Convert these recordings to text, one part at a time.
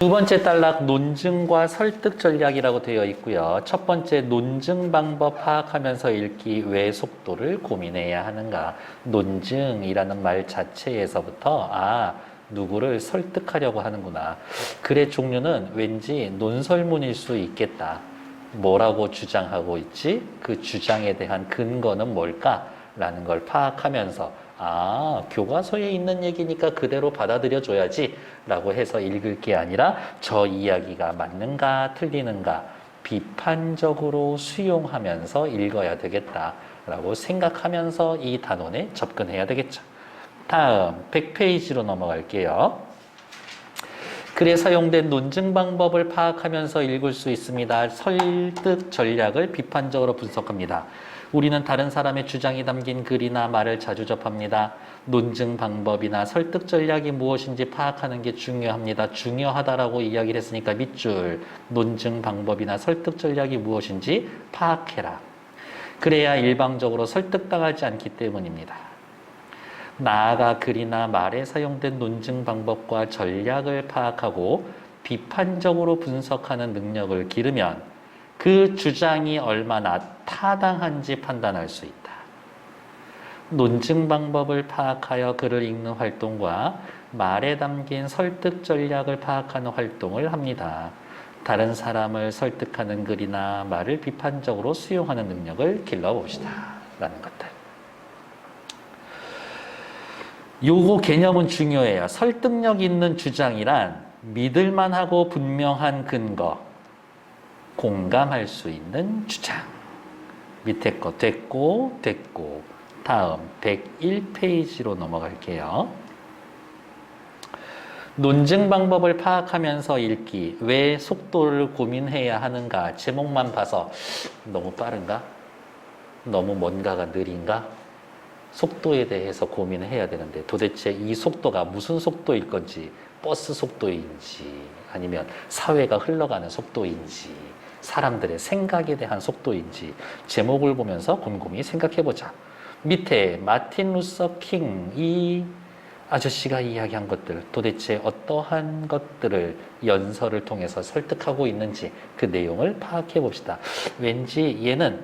두 번째 단락 논증과 설득 전략이라고 되어 있고요. 첫 번째 논증 방법 파악하면서 읽기 왜 속도를 고민해야 하는가. 논증이라는 말 자체에서부터 누구를 설득하려고 하는구나. 글의 종류는 왠지 논설문일 수 있겠다. 뭐라고 주장하고 있지? 그 주장에 대한 근거는 뭘까? 라는 걸 파악하면서 교과서에 있는 얘기니까 그대로 받아들여줘야지 라고 해서 읽을 게 아니라 저 이야기가 맞는가 틀리는가 비판적으로 수용하면서 읽어야 되겠다 라고 생각하면서 이 단원에 접근해야 되겠죠. 다음 100페이지로 넘어갈게요. 글에 사용된 논증 방법을 파악하면서 읽을 수 있습니다. 설득 전략을 비판적으로 분석합니다. 우리는 다른 사람의 주장이 담긴 글이나 말을 자주 접합니다. 논증 방법이나 설득 전략이 무엇인지 파악하는 게 중요합니다. 중요하다라고 이야기를 했으니까 밑줄 논증 방법이나 설득 전략이 무엇인지 파악해라. 그래야 일방적으로 설득당하지 않기 때문입니다. 나아가 글이나 말에 사용된 논증 방법과 전략을 파악하고 비판적으로 분석하는 능력을 기르면 그 주장이 얼마나 타당한지 판단할 수 있다. 논증 방법을 파악하여 글을 읽는 활동과 말에 담긴 설득 전략을 파악하는 활동을 합니다. 다른 사람을 설득하는 글이나 말을 비판적으로 수용하는 능력을 길러봅시다. 라는 것들. 요거 개념은 중요해요. 설득력 있는 주장이란 믿을만하고 분명한 근거, 공감할 수 있는 주장. 밑에 거 됐고 다음 101페이지로 넘어갈게요. 논증 방법을 파악하면서 읽기. 왜 속도를 고민해야 하는가? 제목만 봐서 너무 빠른가? 너무 뭔가가 느린가? 속도에 대해서 고민을 해야 되는데 도대체 이 속도가 무슨 속도일 건지, 버스 속도인지 아니면 사회가 흘러가는 속도인지 사람들의 생각에 대한 속도인지 제목을 보면서 곰곰이 생각해보자. 밑에 마틴 루서 킹 이 아저씨가 이야기한 것들 도대체 어떠한 것들을 연설을 통해서 설득하고 있는지 그 내용을 파악해 봅시다. 왠지 얘는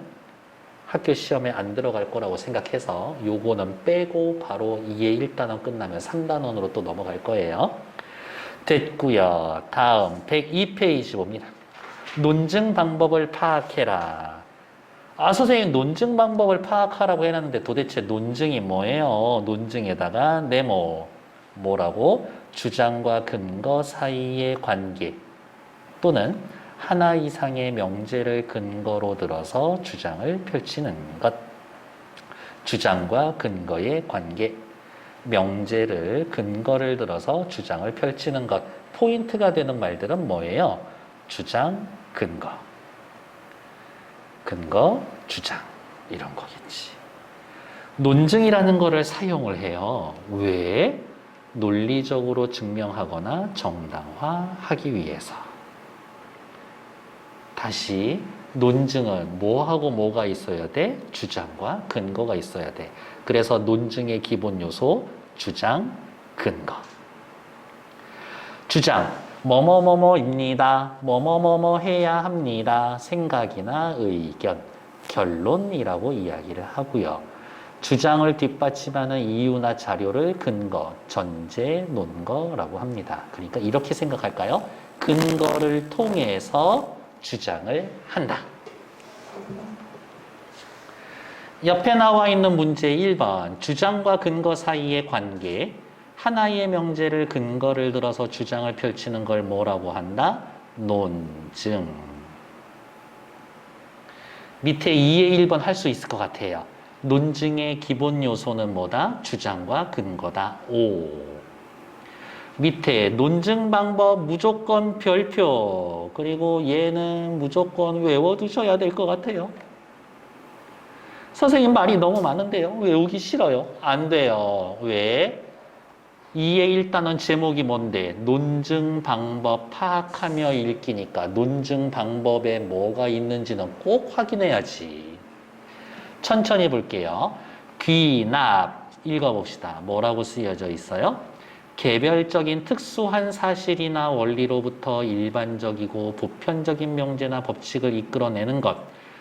학교 시험에 안 들어갈 거라고 생각해서 요거는 빼고 바로 2의 1단원 끝나면 3단원으로 또 넘어갈 거예요. 됐고요. 다음 102페이지 봅니다. 논증 방법을 파악해라. 선생님 논증 방법을 파악하라고 해놨는데 도대체 논증이 뭐예요? 논증에다가 네모 뭐라고? 주장과 근거 사이의 관계 또는 하나 이상의 명제를 근거로 들어서 주장을 펼치는 것. 주장과 근거의 관계, 명제를 근거를 들어서 주장을 펼치는 것. 포인트가 되는 말들은 뭐예요? 주장, 근거. 근거, 주장 이런 거겠지. 논증이라는 거를 사용을 해요. 왜? 논리적으로 증명하거나 정당화하기 위해서. 다시 논증은 뭐하고 뭐가 있어야 돼? 주장과 근거가 있어야 돼. 그래서 논증의 기본 요소 주장, 근거. 주장 뭐뭐뭐뭐입니다. 뭐뭐뭐뭐 해야 합니다. 생각이나 의견, 결론이라고 이야기를 하고요. 주장을 뒷받침하는 이유나 자료를 근거, 전제, 논거라고 합니다. 그러니까 이렇게 생각할까요? 근거를 통해서 주장을 한다. 옆에 나와 있는 문제 1번 주장과 근거 사이의 관계. 하나의 명제를 근거를 들어서 주장을 펼치는 걸 뭐라고 한다? 논증. 밑에 2의 1번 할 수 있을 것 같아요. 논증의 기본 요소는 뭐다? 주장과 근거다. 오. 밑에 논증 방법 무조건 별표. 그리고 얘는 무조건 외워두셔야 될 것 같아요. 선생님 말이 너무 많은데요. 외우기 싫어요. 안 돼요. 왜? 2의 1단원 제목이 뭔데? 논증 방법 파악하며 읽기니까 논증 방법에 뭐가 있는지는 꼭 확인해야지. 천천히 볼게요. 귀납 읽어봅시다. 뭐라고 쓰여져 있어요? 개별적인 특수한 사실이나 원리로부터 일반적이고 보편적인 명제나 법칙을 이끌어내는 것.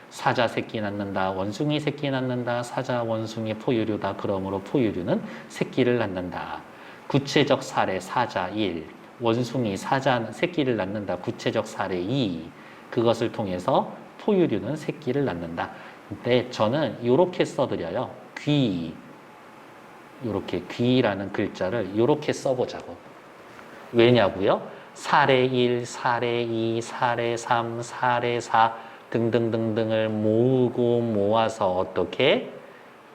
사자 새끼 낳는다, 원숭이 새끼 낳는다, 사자 원숭이 포유류다. 그러므로 포유류는 새끼를 낳는다. 구체적 사례 사자 1, 원숭이 사자 새끼를 낳는다. 구체적 사례 2. 그것을 통해서 포유류는 새끼를 낳는다. 근데 저는 이렇게 써드려요. 귀. 이렇게 귀라는 글자를 이렇게 써보자고. 왜냐고요? 사례 1, 사례 2, 사례 3, 사례 4 등등등등을 모으고 모아서 어떻게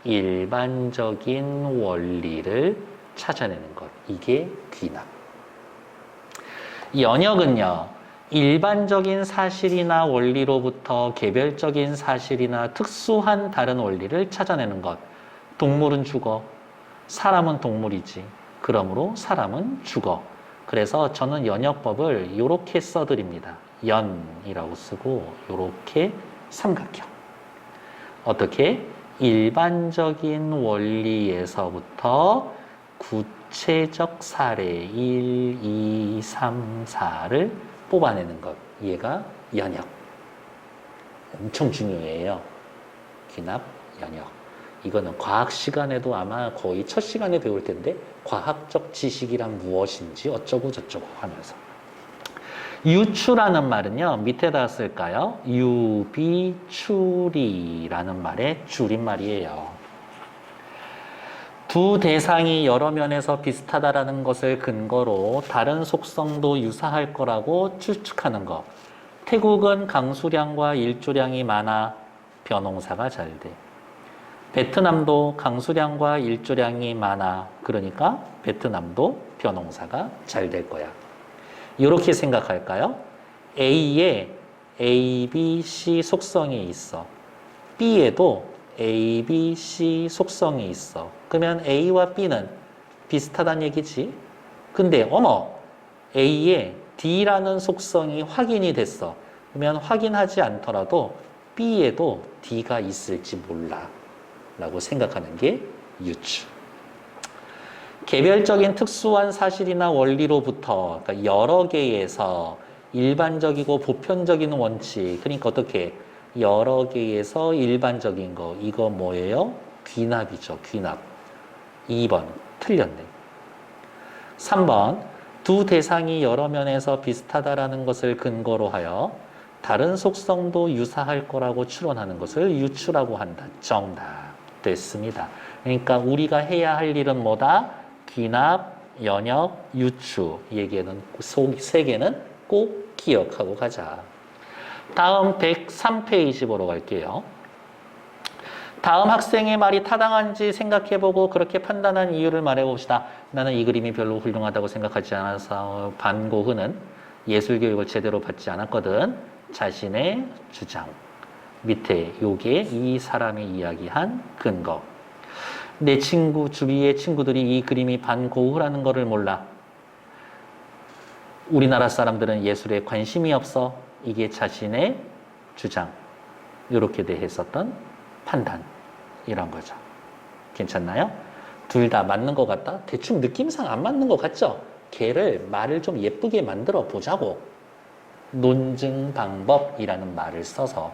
일반적인 원리를 찾아내는 것. 이게 귀납. 연역은요. 일반적인 사실이나 원리로부터 개별적인 사실이나 특수한 다른 원리를 찾아내는 것. 동물은 죽어. 사람은 동물이지. 그러므로 사람은 죽어. 그래서 저는 연역법을 이렇게 써드립니다. 연이라고 쓰고 이렇게 삼각형. 어떻게? 일반적인 원리에서부터 구체적 사례 1, 2, 3, 4를 뽑아내는 것. 얘가 연역. 엄청 중요해요. 귀납, 연역. 이거는 과학 시간에도 아마 거의 첫 시간에 배울 텐데 과학적 지식이란 무엇인지 어쩌고 저쩌고 하면서 유추라는 말은요. 밑에다 쓸까요? 유비추리라는 말의 줄임말이에요. 두 대상이 여러 면에서 비슷하다라는 것을 근거로 다른 속성도 유사할 거라고 추측하는 것. 태국은 강수량과 일조량이 많아 벼농사가 잘 돼. 베트남도 강수량과 일조량이 많아. 그러니까 베트남도 벼농사가 잘 될 거야. 이렇게 생각할까요? A에 A, B, C 속성이 있어. B에도 A, B, C 속성이 있어. 그러면 A와 B는 비슷하다는 얘기지. 근데 어머, A에 D라는 속성이 확인이 됐어. 그러면 확인하지 않더라도 B에도 D가 있을지 몰라. 라고 생각하는 게 유추. 개별적인 특수한 사실이나 원리로부터 그러니까 여러 개에서 일반적이고 보편적인 원칙. 그러니까 어떻게 여러 개에서 일반적인 거. 이거 뭐예요? 귀납이죠. 귀납. 2번 틀렸네. 3번 두 대상이 여러 면에서 비슷하다라는 것을 근거로 하여 다른 속성도 유사할 거라고 추론하는 것을 유추라고 한다. 정답. 됐습니다. 그러니까 우리가 해야 할 일은 뭐다? 귀납, 연역, 유추. 얘기는 세 개는 꼭 기억하고 가자. 다음 103페이지 보러 갈게요. 다음 학생의 말이 타당한지 생각해보고 그렇게 판단한 이유를 말해봅시다. 나는 이 그림이 별로 훌륭하다고 생각하지 않아서 반고흐는 예술교육을 제대로 받지 않았거든. 자신의 주장. 밑에 요게 이 사람이 이야기한 근거. 내 친구 주위의 친구들이 이 그림이 반고흐라는 거를 몰라. 우리나라 사람들은 예술에 관심이 없어. 이게 자신의 주장. 이렇게 대했었던 판단. 이런 거죠. 괜찮나요? 둘 다 맞는 것 같다? 대충 느낌상 안 맞는 것 같죠? 걔를 말을 좀 예쁘게 만들어 보자고. 논증 방법이라는 말을 써서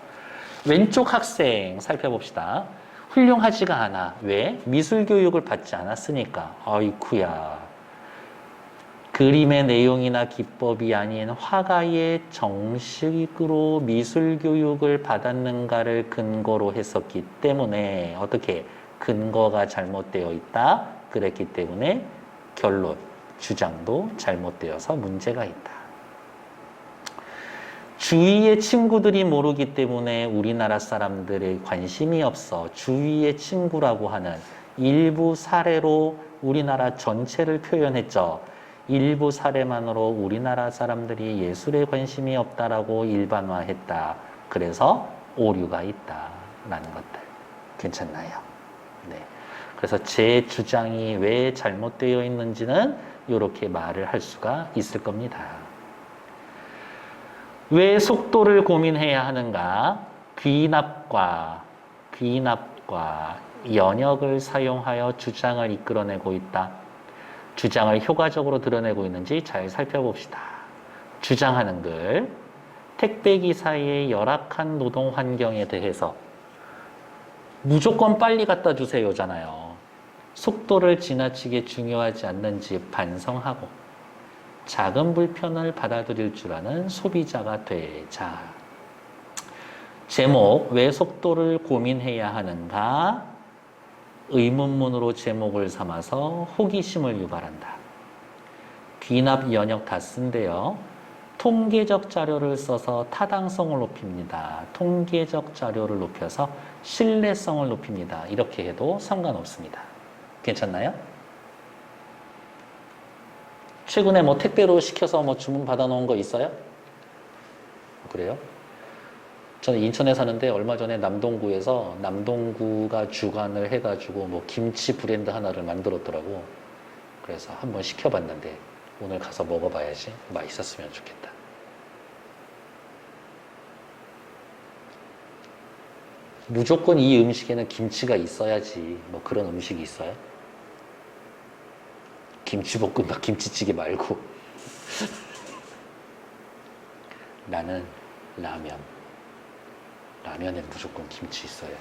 왼쪽 학생 살펴봅시다. 훌륭하지가 않아. 왜? 미술 교육을 받지 않았으니까. 아이쿠야. 그림의 내용이나 기법이 아닌 화가의 정식으로 미술 교육을 받았는가를 근거로 했었기 때문에 어떻게 근거가 잘못되어 있다. 그랬기 때문에 결론, 주장도 잘못되어서 문제가 있다. 주위의 친구들이 모르기 때문에 우리나라 사람들의 관심이 없어. 주위의 친구라고 하는 일부 사례로 우리나라 전체를 표현했죠. 일부 사례만으로 우리나라 사람들이 예술에 관심이 없다라고 일반화했다. 그래서 오류가 있다라는 것들. 괜찮나요? 네. 그래서 제 주장이 왜 잘못되어 있는지는 이렇게 말을 할 수가 있을 겁니다. 왜 속도를 고민해야 하는가? 귀납과 연역을 사용하여 주장을 이끌어내고 있다. 주장을 효과적으로 드러내고 있는지 잘 살펴봅시다. 주장하는 글. 택배기사의 열악한 노동 환경에 대해서 무조건 빨리 갖다 주세요잖아요. 속도를 지나치게 중요하지 않는지 반성하고 작은 불편을 받아들일 줄 아는 소비자가 되자. 제목, 왜 속도를 고민해야 하는가? 의문문으로 제목을 삼아서 호기심을 유발한다. 귀납 연역 다 쓴데요. 통계적 자료를 써서 타당성을 높입니다. 통계적 자료를 높여서 신뢰성을 높입니다. 이렇게 해도 상관없습니다. 괜찮나요? 최근에 뭐 택배로 시켜서 뭐 주문 받아놓은 거 있어요? 그래요? 저는 인천에 사는데 얼마 전에 남동구에서 남동구가 주관을 해가지고 뭐 김치 브랜드 하나를 만들었더라고. 그래서 한번 시켜봤는데 오늘 가서 먹어봐야지. 맛있었으면 좋겠다. 무조건 이 음식에는 김치가 있어야지. 뭐 그런 음식이 있어요? 김치볶음밥, 김치찌개 말고. 나는 라면. 라면에 무조건 김치 있어야지.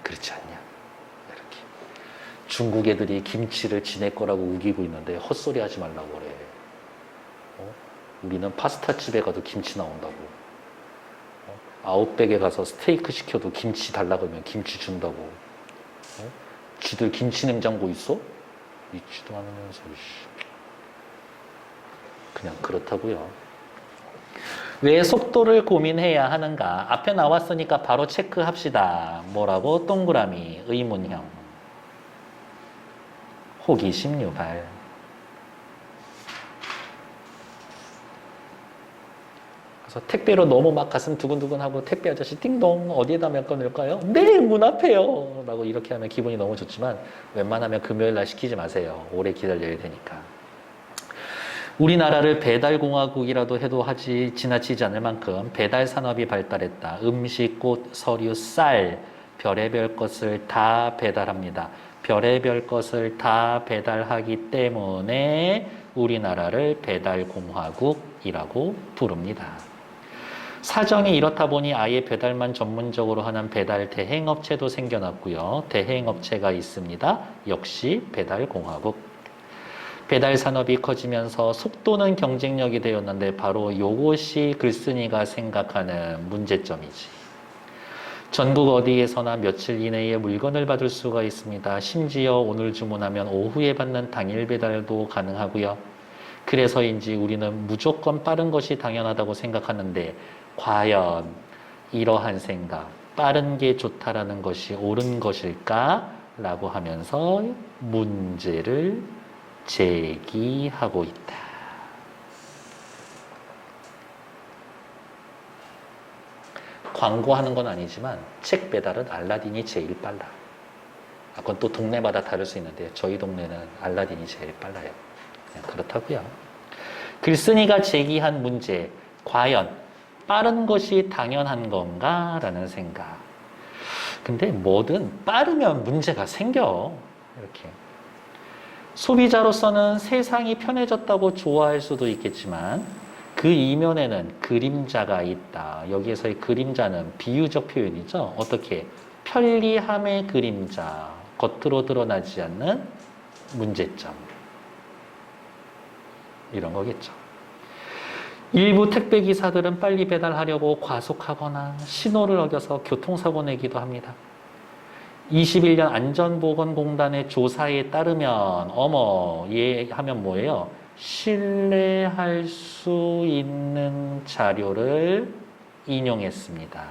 그렇지 않냐? 이렇게. 중국 애들이 김치를 지네 거라고 우기고 있는데 헛소리 하지 말라고 그래. 우리는 파스타 집에 가도 김치 나온다고. 아웃백에 가서 스테이크 시켜도 김치 달라고 하면 김치 준다고. 쥐들 김치 냉장고 있어? 있지도 않으면서. 그냥 그렇다고요. 왜 속도를 고민해야 하는가? 앞에 나왔으니까 바로 체크합시다. 뭐라고? 동그라미, 의문형. 호기심 유발. 그래서 택배로 너무 막 가슴 두근두근하고 택배 아저씨 띵동 어디에다 몇 건 넣을까요? 내일 문 앞에요. 라고 이렇게 하면 기분이 너무 좋지만 웬만하면 금요일 날 시키지 마세요. 오래 기다려야 되니까. 우리나라를 배달공화국이라도 해도 하지 지나치지 않을 만큼 배달 산업이 발달했다. 음식, 꽃, 서류, 쌀, 별의별 것을 다 배달합니다. 별의별 것을 다 배달하기 때문에 우리나라를 배달공화국이라고 부릅니다. 사정이 이렇다 보니 아예 배달만 전문적으로 하는 배달 대행업체도 생겨났고요. 대행업체가 있습니다. 역시 배달공화국. 배달 산업이 커지면서 속도는 경쟁력이 되었는데 바로 이것이 글쓴이가 생각하는 문제점이지. 전국 어디에서나 며칠 이내에 물건을 받을 수가 있습니다. 심지어 오늘 주문하면 오후에 받는 당일 배달도 가능하고요. 그래서인지 우리는 무조건 빠른 것이 당연하다고 생각하는데 과연 이러한 생각, 빠른 게 좋다라는 것이 옳은 것일까? 라고 하면서 문제를 제기하고 있다. 광고하는 건 아니지만 책 배달은 알라딘이 제일 빨라. 그건 또 동네마다 다를 수 있는데 저희 동네는 알라딘이 제일 빨라요. 그냥 그렇다고요. 글쓴이가 제기한 문제, 과연 빠른 것이 당연한 건가? 라는 생각. 근데 뭐든 빠르면 문제가 생겨. 이렇게. 소비자로서는 세상이 편해졌다고 좋아할 수도 있겠지만 그 이면에는 그림자가 있다. 여기에서의 그림자는 비유적 표현이죠. 어떻게? 편리함의 그림자. 겉으로 드러나지 않는 문제점. 이런 거겠죠. 일부 택배기사들은 빨리 배달하려고 과속하거나 신호를 어겨서 교통사고 내기도 합니다. 21년 안전보건공단의 조사에 따르면 얘 하면 뭐예요? 신뢰할 수 있는 자료를 인용했습니다.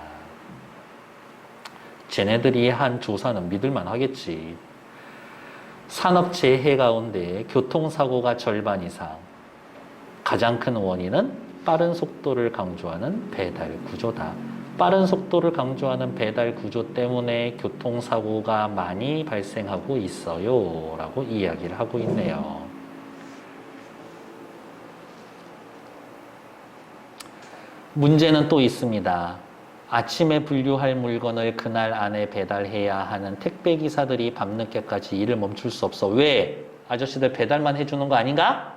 쟤네들이 한 조사는 믿을만 하겠지. 산업재해 가운데 교통사고가 절반 이상. 가장 큰 원인은 빠른 속도를 강조하는 배달 구조다. 빠른 속도를 강조하는 배달 구조 때문에 교통사고가 많이 발생하고 있어요. 라고 이야기를 하고 있네요. 문제는 또 있습니다. 아침에 분류할 물건을 그날 안에 배달해야 하는 택배기사들이 밤늦게까지 일을 멈출 수 없어. 왜? 아저씨들 배달만 해주는 거 아닌가?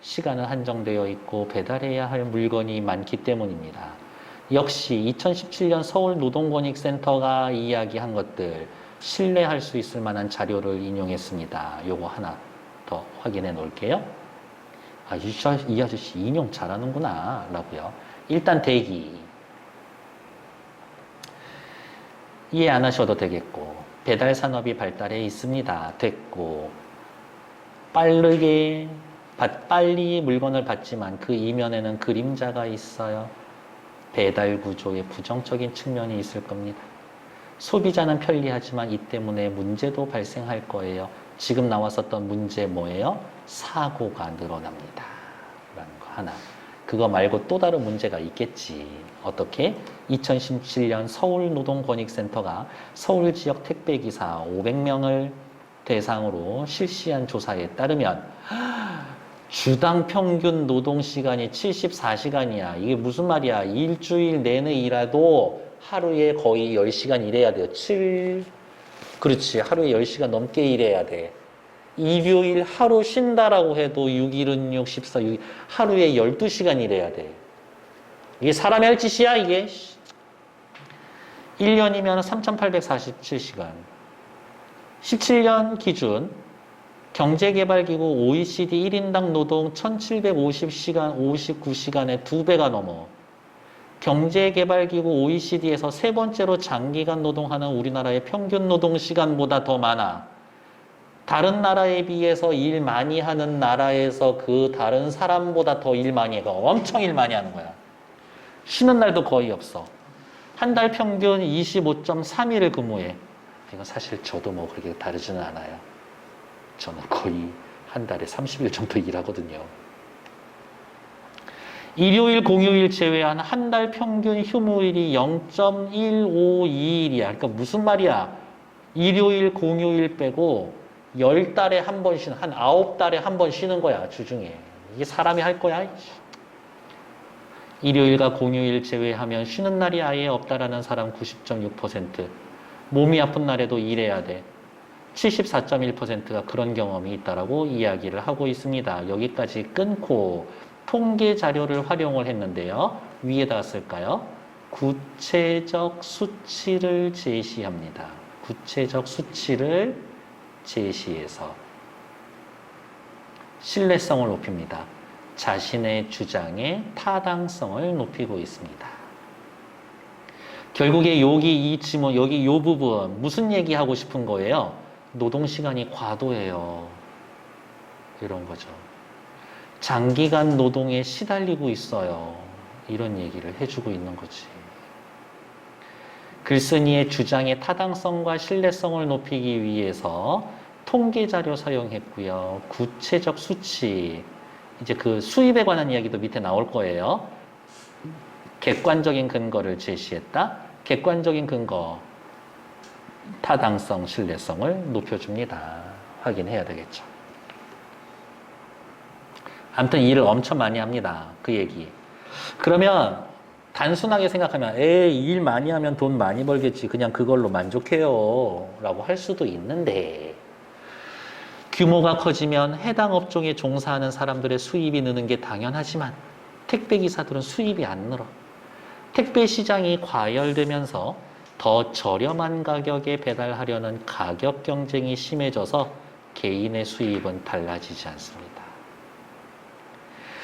시간은 한정되어 있고 배달해야 할 물건이 많기 때문입니다. 역시 2017년 서울노동권익센터가 이야기한 것들 신뢰할 수 있을 만한 자료를 인용했습니다. 요거 하나 더 확인해 놓을게요. 아, 이 아저씨 인용 잘하는구나 라고요. 일단 대기. 이해 안 하셔도 되겠고 배달 산업이 발달해 있습니다. 됐고 빨리 물건을 받지만 그 이면에는 그림자가 있어요. 배달 구조에 부정적인 측면이 있을 겁니다. 소비자는 편리하지만 이 때문에 문제도 발생할 거예요. 지금 나왔었던 문제 뭐예요? 사고가 늘어납니다. 라는 거 하나. 그거 말고 또 다른 문제가 있겠지. 어떻게? 2017년 서울노동권익센터가 서울 지역 택배기사 500명을 대상으로 실시한 조사에 따르면 주당 평균 노동시간이 74시간이야. 이게 무슨 말이야? 일주일 내내 일해도 하루에 거의 10시간 일해야 돼요. 그렇지. 하루에 10시간 넘게 일해야 돼. 일요일 하루 쉰다라고 해도 6일은 6, 14, 6일 하루에 12시간 일해야 돼. 이게 사람이 할 짓이야 이게. 1년이면 3,847시간. 17년 기준 경제개발기구 OECD 1인당 노동 1,750시간 59시간에 2배가 넘어. 경제개발기구 OECD에서 세 번째로 장기간 노동하는 우리나라의 평균 노동시간보다 더 많아. 다른 나라에 비해서 일 많이 하는 나라에서 그 다른 사람보다 더 일 많이 해. 엄청 일 많이 하는 거야. 쉬는 날도 거의 없어. 한 달 평균 25.3일을 근무해. 이건 사실 저도 뭐 그렇게 다르지는 않아요. 저는 거의 한 달에 30일 정도 일하거든요. 일요일, 공휴일 제외한 한 달 평균 휴무일이 0.152일이야. 그러니까 무슨 말이야? 일요일, 공휴일 빼고 10달에 한 번 쉬는, 한 9달에 한 번 쉬는 거야, 주중에. 이게 사람이 할 거야? 일요일과 공휴일 제외하면 쉬는 날이 아예 없다라는 사람 90.6%. 몸이 아픈 날에도 일해야 돼. 74.1%가 그런 경험이 있다라고 이야기를 하고 있습니다. 여기까지 끊고 통계 자료를 활용을 했는데요. 위에다 쓸까요? 구체적 수치를 제시합니다. 구체적 수치를 제시해서 신뢰성을 높입니다. 자신의 주장의 타당성을 높이고 있습니다. 결국에 여기 이 지문, 여기 이 부분 무슨 얘기하고 싶은 거예요? 노동시간이 과도해요. 이런 거죠. 장기간 노동에 시달리고 있어요. 이런 얘기를 해주고 있는 거지. 글쓴이의 주장의 타당성과 신뢰성을 높이기 위해서 통계 자료 사용했고요. 구체적 수치, 이제 그 수입에 관한 이야기도 밑에 나올 거예요. 객관적인 근거를 제시했다. 객관적인 근거, 타당성, 신뢰성을 높여줍니다. 확인해야 되겠죠. 아무튼 일을 엄청 많이 합니다. 그 얘기. 그러면 단순하게 생각하면 일 많이 하면 돈 많이 벌겠지. 그냥 그걸로 만족해요. 라고 할 수도 있는데 규모가 커지면 해당 업종에 종사하는 사람들의 수입이 느는 게 당연하지만 택배기사들은 수입이 안 늘어. 택배 시장이 과열되면서 더 저렴한 가격에 배달하려는 가격 경쟁이 심해져서 개인의 수입은 달라지지 않습니다.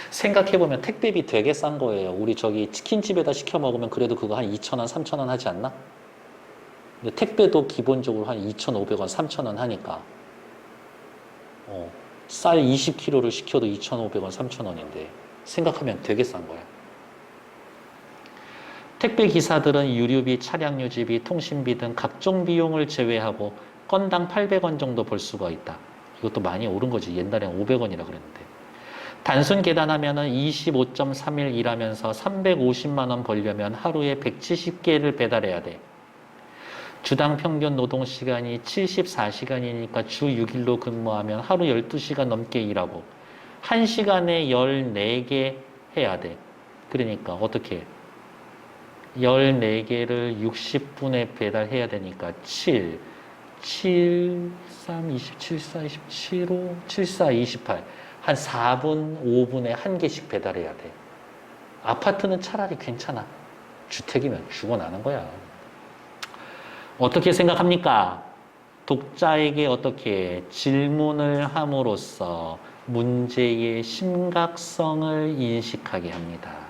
생각해보면 택배비 되게 싼 거예요. 우리 저기 치킨집에다 시켜 먹으면 그래도 그거 한 2,000원, 3,000원 하지 않나? 근데 택배도 기본적으로 한 2,500원, 3,000원 하니까 쌀 20kg를 시켜도 2,500원, 3,000원인데 생각하면 되게 싼 거야. 택배 기사들은 유류비, 차량 유지비, 통신비 등 각종 비용을 제외하고 건당 800원 정도 벌 수가 있다. 이것도 많이 오른 거지. 옛날엔 500원이라 그랬는데. 단순 계산하면은 25.3일 일하면서 350만 원 벌려면 하루에 170개를 배달해야 돼. 주당 평균 노동시간이 74시간이니까 주 6일로 근무하면 하루 12시간 넘게 일하고 1시간에 14개 해야 돼. 그러니까 어떻게 14개를 60분에 배달해야 되니까 7, 7, 3, 20, 7, 4, 20, 7, 5, 7, 4, 28. 한 4분, 5분에 한 개씩 배달해야 돼. 아파트는 차라리 괜찮아. 주택이면 죽어나는 거야. 어떻게 생각합니까? 독자에게 어떻게 질문을 함으로써 문제의 심각성을 인식하게 합니다.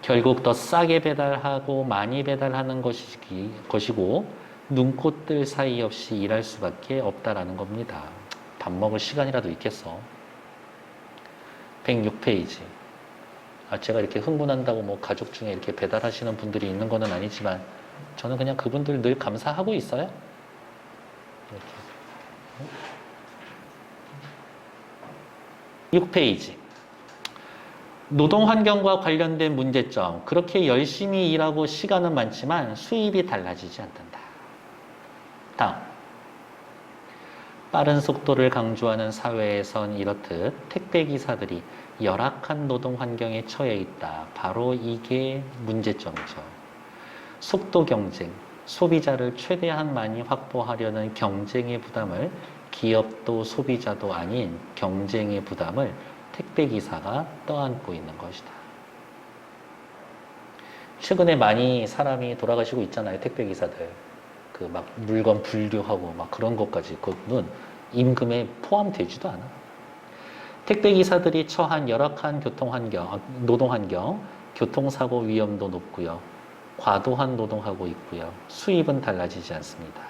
결국 더 싸게 배달하고 많이 배달하는 것이고 눈꽃들 사이 없이 일할 수밖에 없다라는 겁니다. 밥 먹을 시간이라도 있겠어. 106페이지. 제가 이렇게 흥분한다고 뭐 가족 중에 이렇게 배달하시는 분들이 있는 거는 아니지만 저는 그냥 그분들 늘 감사하고 있어요. 이렇게. 6페이지. 노동환경과 관련된 문제점. 그렇게 열심히 일하고 시간은 많지만 수입이 달라지지 않는다. 다음. 빠른 속도를 강조하는 사회에선 이렇듯 택배기사들이 열악한 노동환경에 처해 있다. 바로 이게 문제점이죠. 속도 경쟁, 소비자를 최대한 많이 확보하려는 경쟁의 부담을 기업도 소비자도 아닌 경쟁의 부담을 택배기사가 떠안고 있는 것이다. 최근에 많이 사람이 돌아가시고 있잖아요. 택배기사들. 그 막 물건 분류하고 막 그런 것까지 그는 임금에 포함되지도 않아. 택배기사들이 처한 열악한 노동환경, 교통사고 위험도 높고요. 과도한 노동하고 있고요. 수입은 달라지지 않습니다.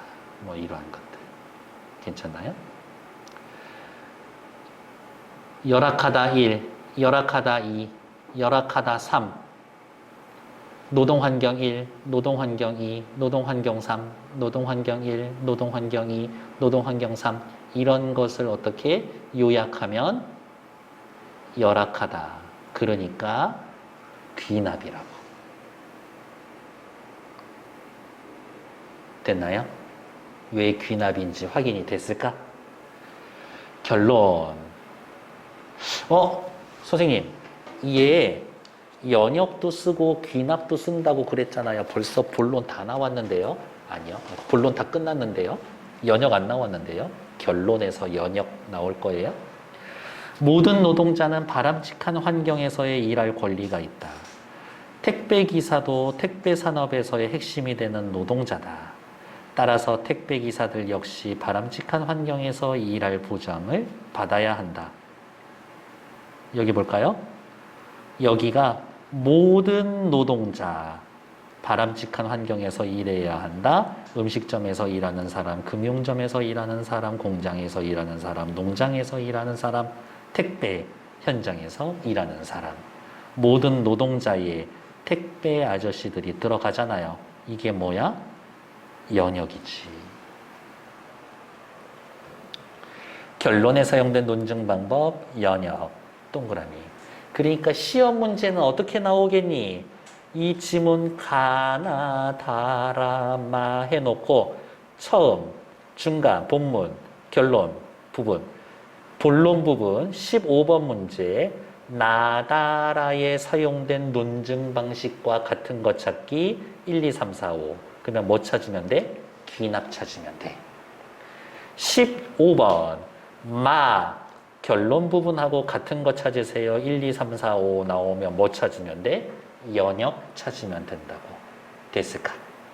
뭐 이러한 것들. 괜찮나요? 열악하다 1, 열악하다 2, 열악하다 3, 노동환경 1, 노동환경 2, 노동환경 3, 노동환경 1, 노동환경 2, 노동환경 3 이런 것을 어떻게 요약하면 열악하다. 그러니까 귀납이라고. 됐나요? 왜 귀납인지 확인이 됐을까? 결론. 선생님, 얘 연역도 쓰고 귀납도 쓴다고 그랬잖아요. 벌써 본론 다 나왔는데요. 아니요. 본론 다 끝났는데요. 연역 안 나왔는데요. 결론에서 연역 나올 거예요. 모든 노동자는 바람직한 환경에서의 일할 권리가 있다. 택배기사도 택배산업에서의 핵심이 되는 노동자다. 따라서 택배기사들 역시 바람직한 환경에서 일할 보장을 받아야 한다. 여기 볼까요? 여기가 모든 노동자, 바람직한 환경에서 일해야 한다. 음식점에서 일하는 사람, 금융점에서 일하는 사람, 공장에서 일하는 사람, 농장에서 일하는 사람, 택배 현장에서 일하는 사람. 모든 노동자의 택배 아저씨들이 들어가잖아요. 이게 뭐야? 연역이지. 결론에 사용된 논증 방법, 연역, 동그라미. 그러니까 시험 문제는 어떻게 나오겠니? 이 지문 가나 다라마 해놓고 처음, 중간, 본문, 결론 부분. 본론 부분 15번 문제 나다라에 사용된 논증 방식과 같은 것 찾기 1, 2, 3, 4, 5. 그러면 뭐 찾으면 돼? 귀납 찾으면 돼. 15번 결론 부분하고 같은 거 찾으세요. 1, 2, 3, 4, 5 나오면 뭐 찾으면 돼? 연역 찾으면 된다고. 됐을까?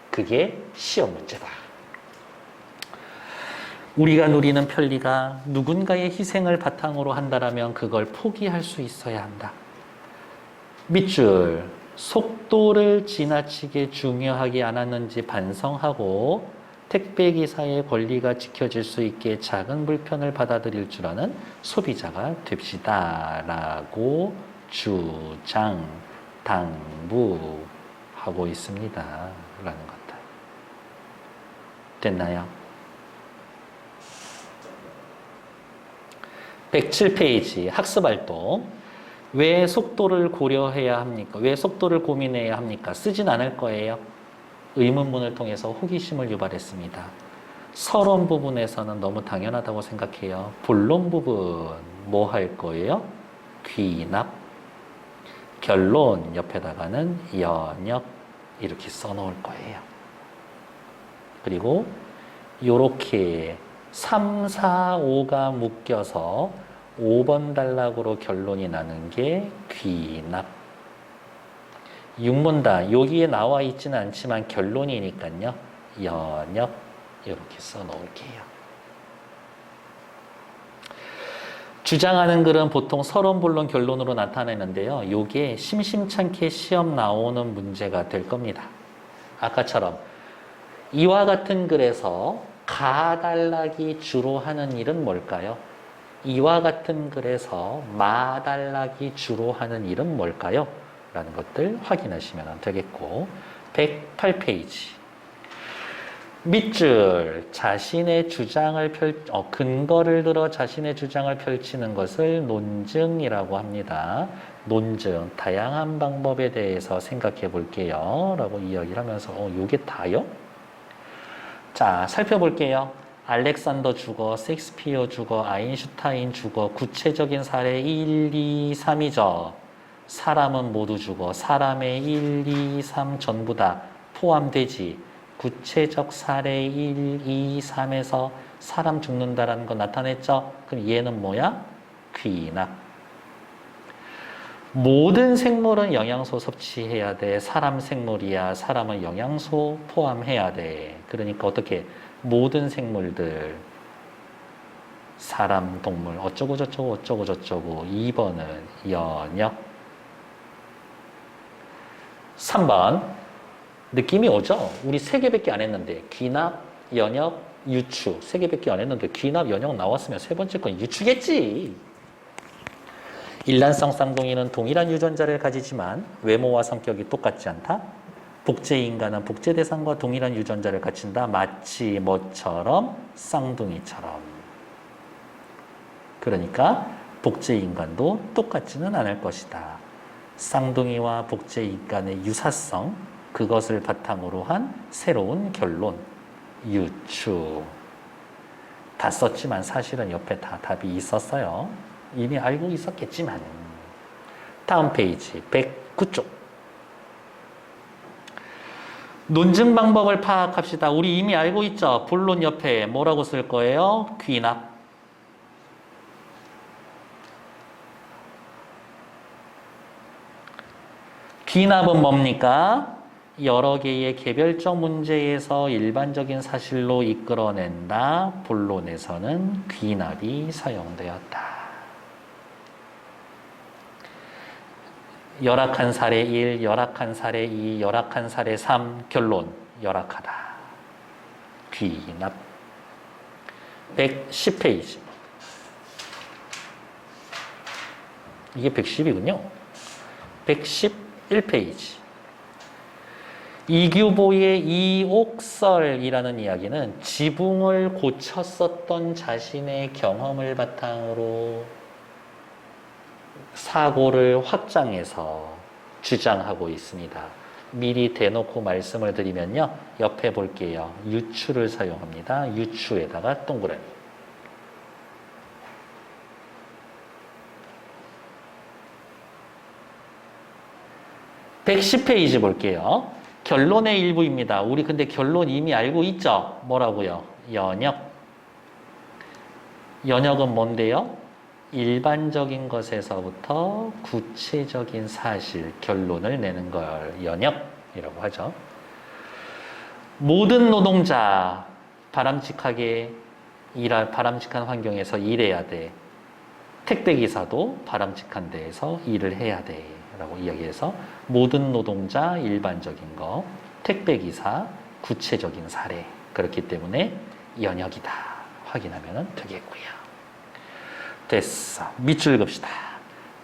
그게 시험 문제다. 우리가 누리는 편리가 누군가의 희생을 바탕으로 한다라면 그걸 포기할 수 있어야 한다. 밑줄, 속도를 지나치게 중요하게 않았는지 반성하고 택배기사의 권리가 지켜질 수 있게 작은 불편을 받아들일 줄 아는 소비자가 됩시다. 라고 주장, 당부하고 있습니다. 라는 것들. 됐나요? 107페이지 학습활동. 왜 속도를 고려해야 합니까? 왜 속도를 고민해야 합니까? 쓰진 않을 거예요. 의문문을 통해서 호기심을 유발했습니다. 서론 부분에서는 너무 당연하다고 생각해요. 본론 부분 뭐 할 거예요? 귀납. 결론 옆에다가는 연역 이렇게 써놓을 거예요. 그리고 요렇게 3, 4, 5가 묶여서 5번 단락으로 결론이 나는 게 귀납. 6문단 여기에 나와 있지는 않지만 결론이니까요. 연역 이렇게 써놓을게요. 주장하는 글은 보통 서론, 본론, 결론으로 나타내는데요. 이게 심심찮게 시험 나오는 문제가 될 겁니다. 아까처럼 이와 같은 글에서 가단락이 주로 하는 일은 뭘까요? 이와 같은 글에서 마단락이 주로 하는 일은 뭘까요? 라는 것들 확인하시면 되겠고 108페이지 밑줄 자신의 주장을 근거를 들어 자신의 주장을 펼치는 것을 논증이라고 합니다. 논증, 다양한 방법에 대해서 생각해 볼게요. 라고 이야기를 하면서 요게 다요? 자, 살펴볼게요. 알렉산더 주거, 셰익스피어 주거, 아인슈타인 주거, 구체적인 사례 1, 2, 3이죠. 사람은 모두 죽어. 사람의 1, 2, 3 전부 다 포함되지. 구체적 사례 1, 2, 3에서 사람 죽는다라는 거 나타냈죠? 그럼 얘는 뭐야? 귀납. 모든 생물은 영양소 섭취해야 돼. 사람 생물이야. 사람은 영양소 포함해야 돼. 그러니까 어떻게? 모든 생물들. 사람, 동물, 어쩌고 저쩌고 어쩌고 저쩌고. 2번은 연역. 3번. 느낌이 오죠? 우리 3개밖에 안 했는데 귀납, 연역, 유추 3개밖에 안 했는데 귀납, 연역 나왔으면 세 번째 건 유추겠지. 일란성 쌍둥이는 동일한 유전자를 가지지만 외모와 성격이 똑같지 않다. 복제인간은 복제 대상과 동일한 유전자를 갖춘다. 마치 뭐처럼? 쌍둥이처럼. 그러니까 복제인간도 똑같지는 않을 것이다. 쌍둥이와 복제인간의 유사성 그것을 바탕으로 한 새로운 결론, 유추. 다 썼지만 사실은 옆에 다 답이 있었어요. 이미 알고 있었겠지만. 다음 페이지 109쪽. 논증 방법을 파악합시다. 우리 이미 알고 있죠? 본론 옆에 뭐라고 쓸 거예요? 귀납. 귀납은 뭡니까? 여러 개의 개별적 문제에서 일반적인 사실로 이끌어낸다. 본론에서는 귀납이 사용되었다. 열악한 사례 1, 열악한 사례 2, 열악한 사례 3, 결론, 열악하다. 귀납. 110페이지. 이게 110이군요. 111페이지. 이규보의 이옥설이라는 이야기는 지붕을 고쳤었던 자신의 경험을 바탕으로 사고를 확장해서 주장하고 있습니다. 미리 대놓고 말씀을 드리면요. 옆에 볼게요. 유추를 사용합니다. 유추에다가 동그라미. 110페이지 볼게요. 결론의 일부입니다. 우리 근데 결론 이미 알고 있죠? 뭐라고요? 연역. 연역은 뭔데요? 일반적인 것에서부터 구체적인 사실, 결론을 내는 걸 연역이라고 하죠. 모든 노동자 바람직한 환경에서 일해야 돼. 택배기사도 바람직한 데에서 일을 해야 돼. 라고 이야기해서 모든 노동자 일반적인 거, 택배기사 구체적인 사례. 그렇기 때문에 연역이다. 확인하면 되겠고요. 됐어. 밑줄 긋읍시다.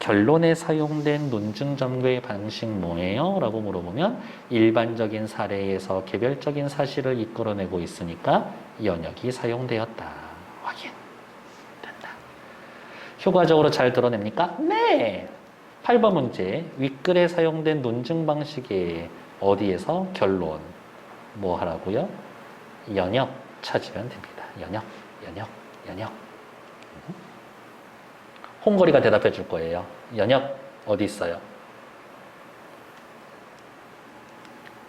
결론에 사용된 논증 전개 방식 뭐예요? 라고 물어보면 일반적인 사례에서 개별적인 사실을 이끌어내고 있으니까 연역이 사용되었다. 확인. 된다. 효과적으로 잘 드러냅니까? 네. 8번 문제. 윗글에 사용된 논증 방식에 어디에서 결론 뭐 하라고요? 연역 찾으면 됩니다. 연역, 연역, 연역. 홍거리가 대답해 줄 거예요. 연역 어디 있어요?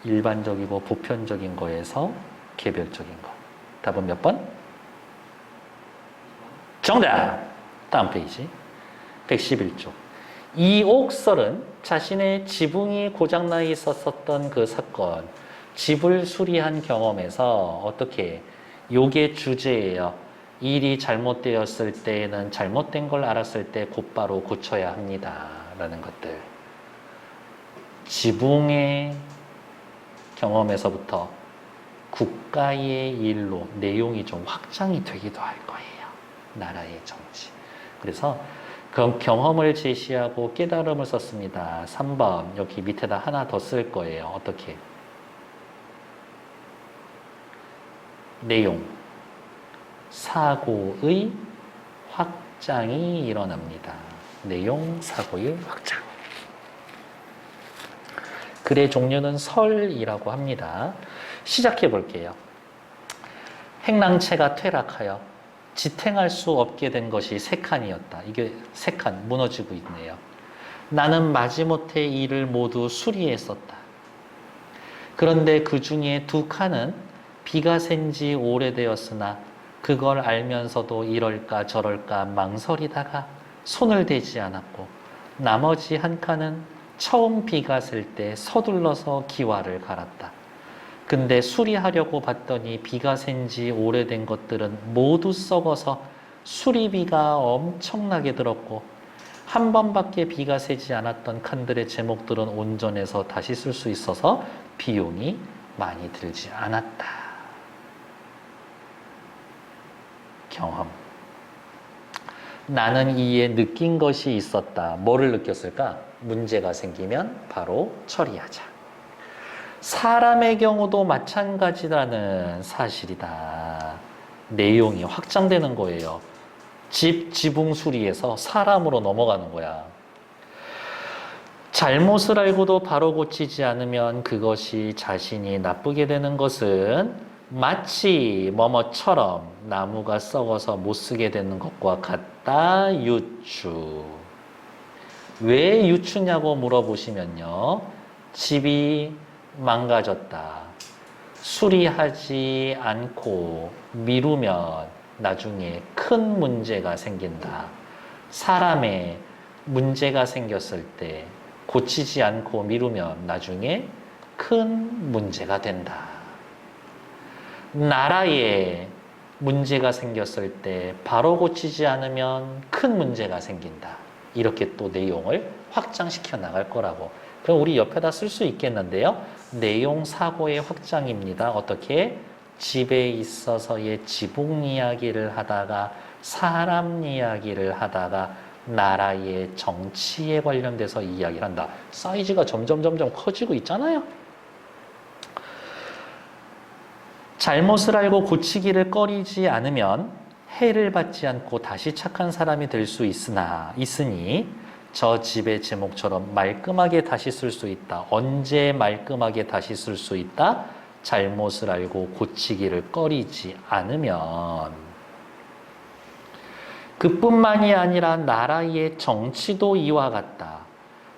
일반적이고 보편적인 거에서 개별적인 거. 답은 몇 번? 정답! 다음 페이지. 111쪽. 이옥설은 자신의 지붕이 고장나 있었던 그 사건, 집을 수리한 경험에서 어떻게, 요게 주제예요. 일이 잘못되었을 때에는 잘못된 걸 알았을 때 곧바로 고쳐야 합니다. 라는 것들. 지붕의 경험에서부터 국가의 일로 내용이 좀 확장이 되기도 할 거예요. 나라의 정치. 그래서 그 경험을 제시하고 깨달음을 썼습니다. 3번 여기 밑에다 하나 더 쓸 거예요. 어떻게? 내용. 사고의 확장이 일어납니다. 내용, 사고의 확장. 글의 종류는 설이라고 합니다. 시작해 볼게요. 행랑채가 퇴락하여 지탱할 수 없게 된 것이 3칸이었다. 이게 3칸 무너지고 있네요. 나는 마지못해 이를 모두 수리했었다. 그런데 그 중에 2칸은 비가 샌 지 오래되었으나 그걸 알면서도 이럴까 저럴까 망설이다가 손을 대지 않았고, 나머지 1칸은 처음 비가 셀 때 서둘러서 기와를 갈았다. 근데 수리하려고 봤더니 비가 샌 지 오래된 것들은 모두 썩어서 수리비가 엄청나게 들었고, 한 번밖에 비가 새지 않았던 칸들의 제목들은 온전해서 다시 쓸 수 있어서 비용이 많이 들지 않았다. 경험. 나는 이에 느낀 것이 있었다. 뭐를 느꼈을까? 문제가 생기면 바로 처리하자. 사람의 경우도 마찬가지라는 사실이다. 내용이 확장되는 거예요. 지붕 수리에서 사람으로 넘어가는 거야. 잘못을 알고도 바로 고치지 않으면 그것이 자신이 나쁘게 되는 것은 마치 뭐뭐처럼 나무가 썩어서 못 쓰게 되는 것과 같다. 유추. 왜 유추냐고 물어보시면요. 집이 망가졌다. 수리하지 않고 미루면 나중에 큰 문제가 생긴다. 사람의 문제가 생겼을 때 고치지 않고 미루면 나중에 큰 문제가 된다. 나라에 문제가 생겼을 때 바로 고치지 않으면 큰 문제가 생긴다. 이렇게 또 내용을 확장시켜 나갈 거라고. 그럼 우리 옆에다 쓸 수 있겠는데요. 내용 사고의 확장입니다. 어떻게? 집에 있어서의 지붕 이야기를 하다가 사람 이야기를 하다가 나라의 정치에 관련돼서 이야기를 한다. 사이즈가 점점 커지고 있잖아요. 잘못을 알고 고치기를 꺼리지 않으면 해를 받지 않고 다시 착한 사람이 될 수 있으니 저 집의 제목처럼 말끔하게 다시 쓸 수 있다. 언제 말끔하게 다시 쓸 수 있다? 잘못을 알고 고치기를 꺼리지 않으면. 그뿐만이 아니라 나라의 정치도 이와 같다.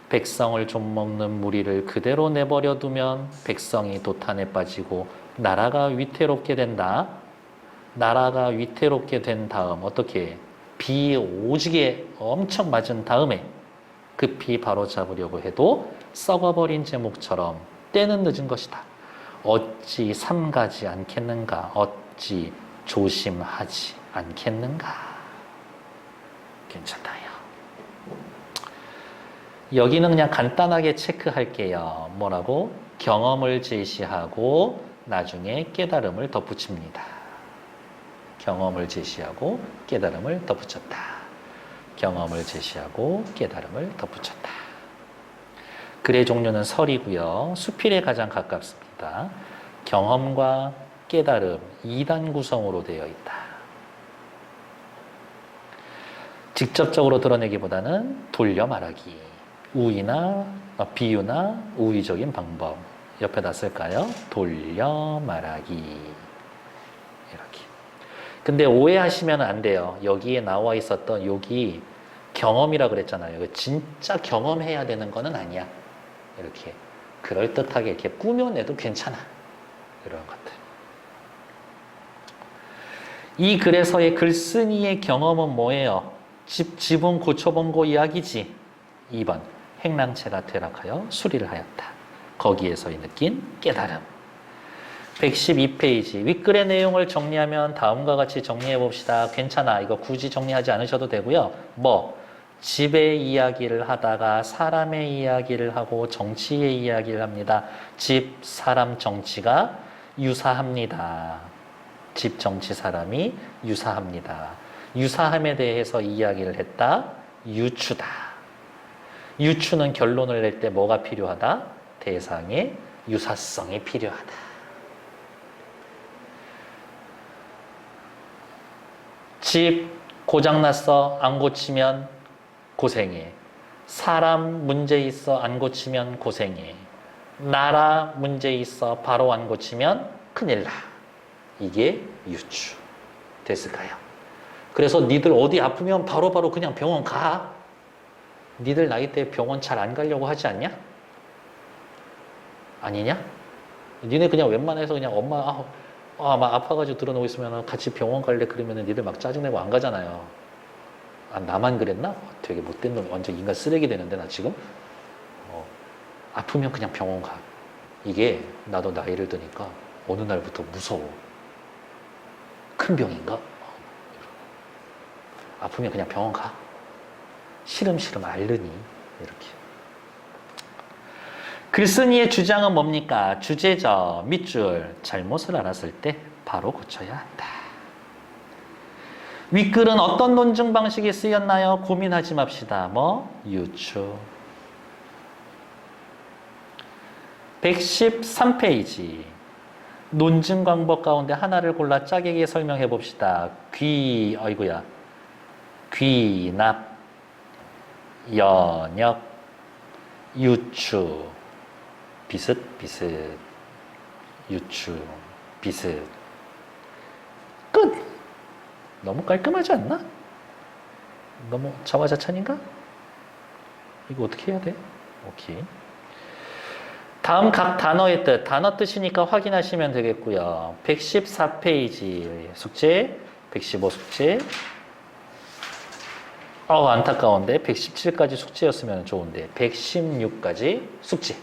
백성을 좀먹는 무리를 그대로 내버려 두면 백성이 도탄에 빠지고 나라가 위태롭게 된다. 나라가 위태롭게 된 다음 어떻게? 비 오지게 엄청 맞은 다음에 급히 바로잡으려고 해도 썩어버린 제목처럼 때는 늦은 것이다. 어찌 삼가지 않겠는가? 어찌 조심하지 않겠는가? 괜찮다요. 여기는 그냥 간단하게 체크할게요. 뭐라고? 경험을 제시하고 나중에 깨달음을 덧붙입니다. 경험을 제시하고 깨달음을 덧붙였다. 경험을 제시하고 깨달음을 덧붙였다. 글의 종류는 설이고요. 수필에 가장 가깝습니다. 경험과 깨달음 2단 구성으로 되어 있다. 직접적으로 드러내기보다는 돌려 말하기. 우의나 비유나 우의적인 방법. 옆에다 쓸까요? 돌려 말하기. 이렇게. 근데 오해하시면 안 돼요. 여기에 나와 있었던 여기 경험이라 그랬잖아요. 진짜 경험해야 되는 거는 아니야. 이렇게 그럴듯하게 이렇게 꾸며내도 괜찮아. 이런 것들. 이 글에서의 글쓴이의 경험은 뭐예요? 지붕 고쳐본 거 이야기지. 2번 행랑채가 퇴락하여 수리를 하였다. 거기에서 느낀 깨달음. 112페이지 윗글의 내용을 정리하면 다음과 같이 정리해 봅시다. 괜찮아. 이거 굳이 정리하지 않으셔도 되고요. 집의 이야기를 하다가 사람의 이야기를 하고 정치의 이야기를 합니다. 집, 사람, 정치가 유사합니다. 집, 정치, 사람이 유사합니다. 유사함에 대해서 이야기를 했다. 유추다. 유추는 결론을 낼 때 뭐가 필요하다? 대상의 유사성이 필요하다. 집 고장났어. 안 고치면 고생해. 사람 문제 있어. 안 고치면 고생해. 나라 문제 있어. 바로 안 고치면 큰일 나. 이게 유추. 됐을까요? 그래서 니들 어디 아프면 바로바로 그냥 병원 가. 니들 나이 때 병원 잘 안 가려고 하지 않냐? 아니냐? 니네 그냥 웬만해서 그냥 엄마 막 아파가지고 들어놓고 있으면 같이 병원 갈래 그러면 니들 막 짜증내고 안 가잖아요. 나만 그랬나? 되게 못된 놈, 완전 인간 쓰레기 되는데 나 지금? 아프면 그냥 병원 가. 이게 나도 나이를 드니까 어느 날부터 무서워. 큰 병인가? 아프면 그냥 병원 가. 시름시름 앓으니 이렇게. 글쓴이의 주장은 뭡니까? 주제죠. 밑줄. 잘못을 알았을 때 바로 고쳐야 한다. 윗글은 어떤 논증 방식이 쓰였나요? 고민하지 맙시다. 유추. 113페이지. 논증 방법 가운데 하나를 골라 짜게게 설명해 봅시다. 귀납, 연역, 유추, 비슷비슷, 유추, 비슷. 끝! 너무 깔끔하지 않나? 너무 자화자찬인가? 이거 어떻게 해야 돼? 오케이. 다음 각 단어의 뜻, 단어 뜻이니까 확인하시면 되겠고요. 114페이지 숙제, 115 숙제. 안타까운데 117까지 숙제였으면 좋은데 116까지 숙제.